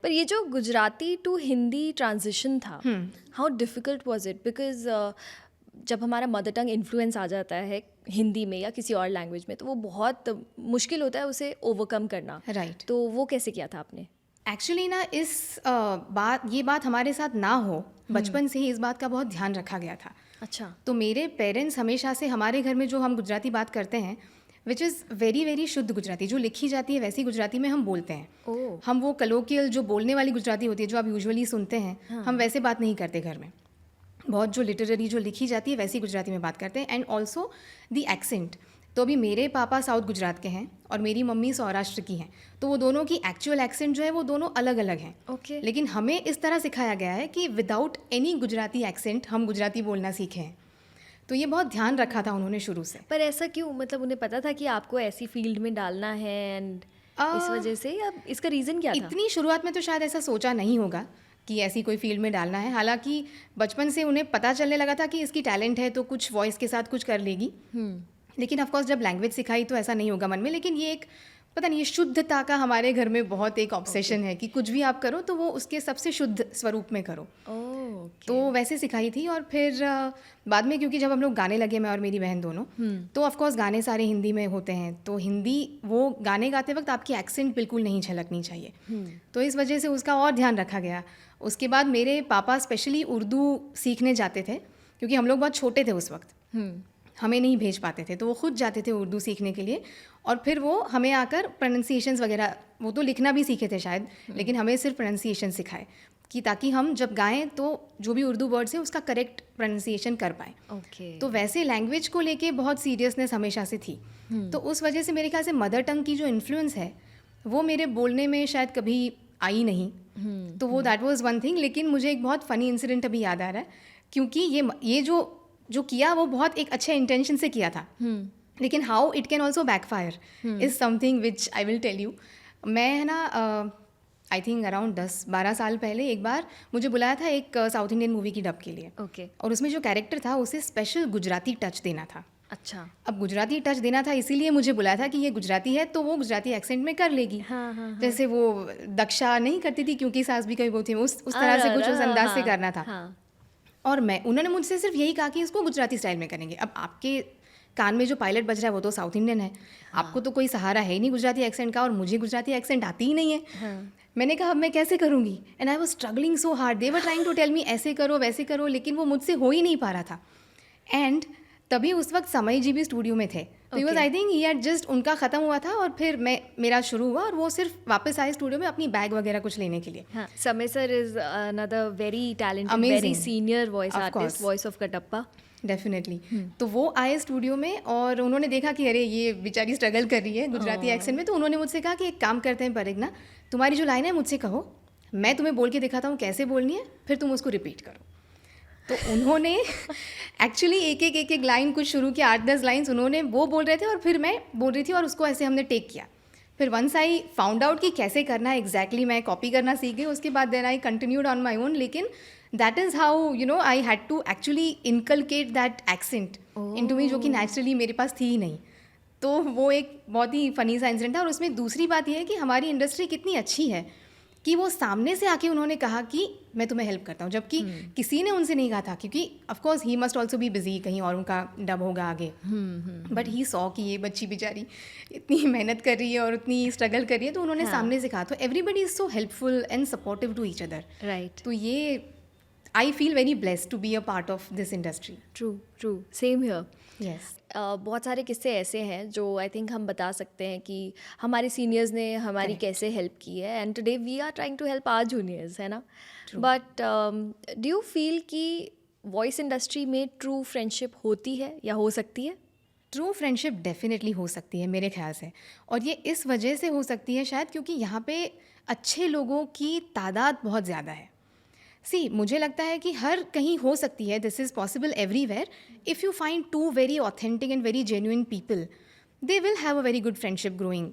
पर ये जो गुजराती टू हिंदी ट्रांजिशन था, how difficult was it? Because जब हमारा मदर टंग इन्फ्लुएंस आ जाता है हिंदी में या किसी और लैंग्वेज में, तो वो बहुत मुश्किल होता है उसे ओवरकम करना। राइट। तो वो कैसे किया था आपने? एक्चुअली ना ये बात हमारे साथ ना हो, बचपन से ही इस बात का बहुत ध्यान रखा गया था। अच्छा। तो मेरे पेरेंट्स हमेशा से हमारे घर में जो हम गुजराती बात करते हैं, विच इज़ वेरी वेरी शुद्ध गुजराती, जो लिखी जाती है वैसी गुजराती में हम बोलते हैं। ओह। हम वो कलोकियल जो बोलने वाली गुजराती होती है जो आप यूजुअली सुनते हैं, हम वैसे बात नहीं करते घर में। बहुत जो लिटरेरी जो लिखी जाती है वैसी गुजराती में बात करते हैं। एंड ऑल्सो द एक्सेंट, तो अभी मेरे पापा साउथ गुजरात के हैं और मेरी मम्मी सौराष्ट्र की हैं, तो वो दोनों की एक्चुअल एक्सेंट जो है वो दोनों अलग अलग हैं। ओके। लेकिन हमें इस तरह सिखाया गया है कि विदाउट एनी गुजराती एक्सेंट हम गुजराती बोलना सीखे हैं। तो ये बहुत ध्यान रखा था उन्होंने शुरू से। पर ऐसा क्यों? मतलब उन्हें पता था कि आपको ऐसी फील्ड में डालना है एंड इस वजह से, या इसका रीज़न क्या था? इतनी शुरुआत में तो शायद ऐसा सोचा नहीं होगा कि ऐसी कोई फील्ड में डालना है। हालांकि बचपन से उन्हें पता चलने लगा था कि इसकी टैलेंट है तो कुछ वॉइस के साथ कुछ कर लेगी। लेकिन ऑफकोर्स जब लैंग्वेज सिखाई तो ऐसा नहीं होगा मन में। लेकिन ये एक पता नहीं, ये शुद्धता का हमारे घर में बहुत एक ऑब्सेशन है कि कुछ भी आप करो तो वो उसके सबसे शुद्ध स्वरूप में करो। ओके। तो वैसे सिखाई थी। और फिर बाद में क्योंकि जब हम लोग गाने लगे, मैं और मेरी बहन दोनों, तो ऑफकोर्स गाने सारे हिंदी में होते हैं, तो हिंदी वो गाने गाते वक्त आपकी एक्सेंट बिल्कुल नहीं झलकनी चाहिए। तो इस वजह से उसका और ध्यान रखा गया। उसके बाद मेरे पापा स्पेशली उर्दू सीखने जाते थे क्योंकि हम लोग बहुत छोटे थे उस वक्त, हमें नहीं भेज पाते थे, तो वो खुद जाते थे उर्दू सीखने के लिए। और फिर वो हमें आकर प्रोनाउंसिएशंस वगैरह, वो तो लिखना भी सीखे थे शायद, लेकिन हमें सिर्फ प्रोनाउंसिएशन सिखाए कि ताकि हम जब गाएं तो जो भी उर्दू वर्ड्स है उसका करेक्ट प्रोनाउंसिएशन कर पाएँ। ओके। तो वैसे लैंग्वेज को लेके बहुत सीरियसनेस हमेशा से थी। तो उस वजह से मेरे ख्याल से मदर टंग की जो इन्फ्लुएंस है वो मेरे बोलने में शायद कभी आई नहीं। तो वो दैट वाज वन थिंग। लेकिन मुझे एक बहुत फ़नी इंसिडेंट अभी याद आ रहा है, क्योंकि ये जो किया वो बहुत एक अच्छे इंटेंशन से किया था, लेकिन how it can also backfire is something which I will tell you. मैं है ना आई थिंक अराउंड 10-12 साल पहले एक बार मुझे बुलाया था एक साउथ इंडियन मूवी की डब के लिए। ओके। और उसमें जो कैरेक्टर था उसे स्पेशल गुजराती टच देना था। अच्छा। अब गुजराती टच देना था इसीलिए मुझे बुलाया था कि ये गुजराती है तो वो गुजराती एक्सेंट में कर लेगी। हाँ। जैसे वो दक्षा नहीं करती थी क्योंकि सास भी कभी वो थी, उस तरह से कुछ उस अंदाज से करना था। और उन्होंने मुझसे सिर्फ यही कहा कि इसको गुजराती स्टाइल में करेंगे। अब आपके कान में जो पायलट बज रहा है वो तो साउथ इंडियन है, आपको तो कोई सहारा है ही नहीं गुजराती एक्सेंट का, और मुझे गुजराती एक्सेंट आती ही नहीं है। मैंने कहा अब मैं कैसे करूँगी? And I was struggling so hard. They were trying to tell me ऐसे करो वैसे करो, लेकिन वो मुझसे हो ही नहीं पा रहा था। एंड तभी उस वक्त समय जी भी स्टूडियो में थे, तो he was I think he had just, उनका ख़त्म हुआ था और फिर मेरा शुरू हुआ, और वो सिर्फ वापस आए स्टूडियो में अपनी बैग वगैरह कुछ लेने के लिए। हाँ, समय sir is another very talented, Amazing. Very senior voice Of artist, course. Voice of Kattappa. Definitely. तो वो आए स्टूडियो में और उन्होंने देखा कि अरे ये बेचारी स्ट्रगल कर रही है गुजराती एक्सेंट में, तो उन्होंने मुझसे कहा कि एक काम करते हैं परिग्ना, तुम्हारी जो लाइन है मुझसे कहो, मैं तुम्हें बोल के दिखाता हूँ कैसे बोलनी है, फिर तुम उसको रिपीट करो। तो उन्होंने एक्चुअली एक लाइन कुछ शुरू किया, 8-10 लाइन्स उन्होंने वो बोल रहे थे और फिर मैं बोल रही थी, और उसको ऐसे हमने टेक किया। फिर वंस आई फाउंड आउट कि कैसे करना है एग्जैक्टली, मैं कॉपी करना सीख गई। उसके बाद then I continued on my own. लेकिन that is how I had to actually inculcate that accent into me, जो कि नेचुरली मेरे पास थी ही नहीं। तो वो एक बहुत ही फ़नी सा इंसिडेंट था। और उसमें दूसरी बात यह है कि हमारी इंडस्ट्री कितनी अच्छी है कि वो सामने से आके उन्होंने कहा कि मैं तुम्हें हेल्प करता हूँ, जबकि किसी ने उनसे नहीं कहा था, क्योंकि of course he must also be busy, कहीं और उनका डब होगा आगे। बट ही सॉ कि ये बच्ची बेचारी इतनी मेहनत कर रही है और उतनी स्ट्रगल कर रही है, तो उन्होंने सामने से कहा। तो everybody is so helpful and supportive to each other. Right. तो ये I feel very blessed to be a part of this industry. True, same here. Yes. बहुत सारे किस्से ऐसे हैं जो आई थिंक हम बता सकते हैं कि हमारे सीनियर्स ने हमारी कैसे हेल्प की है, and today we are trying to help our juniors, है ना। बट डू यू फील कि वॉइस इंडस्ट्री में ट्रू फ्रेंडशिप होती है या हो सकती है? ट्रू फ्रेंडशिप डेफिनेटली हो सकती है मेरे ख्याल से, और ये इस वजह से हो सकती है शायद क्योंकि यहाँ पे अच्छे लोगों की तादाद बहुत ज़्यादा है। मुझे लगता है कि हर कहीं हो सकती है, this is possible everywhere, if you find two very authentic and very genuine people, they will have a very good friendship growing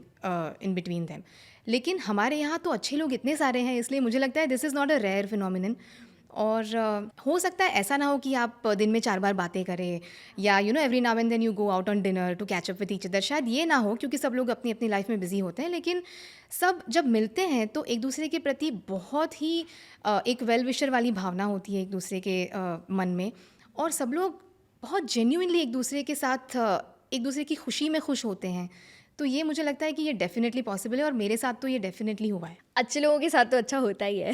in between them. लेकिन हमारे यहाँ तो अच्छे लोग इतने सारे हैं, इसलिए मुझे लगता है this is not a rare phenomenon. और हो सकता है ऐसा ना हो कि आप दिन में 4 बार बातें करें या every now and then you go out on dinner to catch up with each other, शायद ये ना हो क्योंकि सब लोग अपनी अपनी लाइफ में बिजी होते हैं, लेकिन सब जब मिलते हैं तो एक दूसरे के प्रति बहुत ही एक वेल विशर वाली भावना होती है एक दूसरे के मन में, और सब लोग बहुत जेन्युइनली एक दूसरे के साथ एक दूसरे की खुशी में खुश होते हैं। तो ये मुझे लगता है कि ये डेफिनेटली पॉसिबल है, और मेरे साथ तो ये डेफिनेटली हुआ है। अच्छे लोगों के साथ तो अच्छा होता ही है।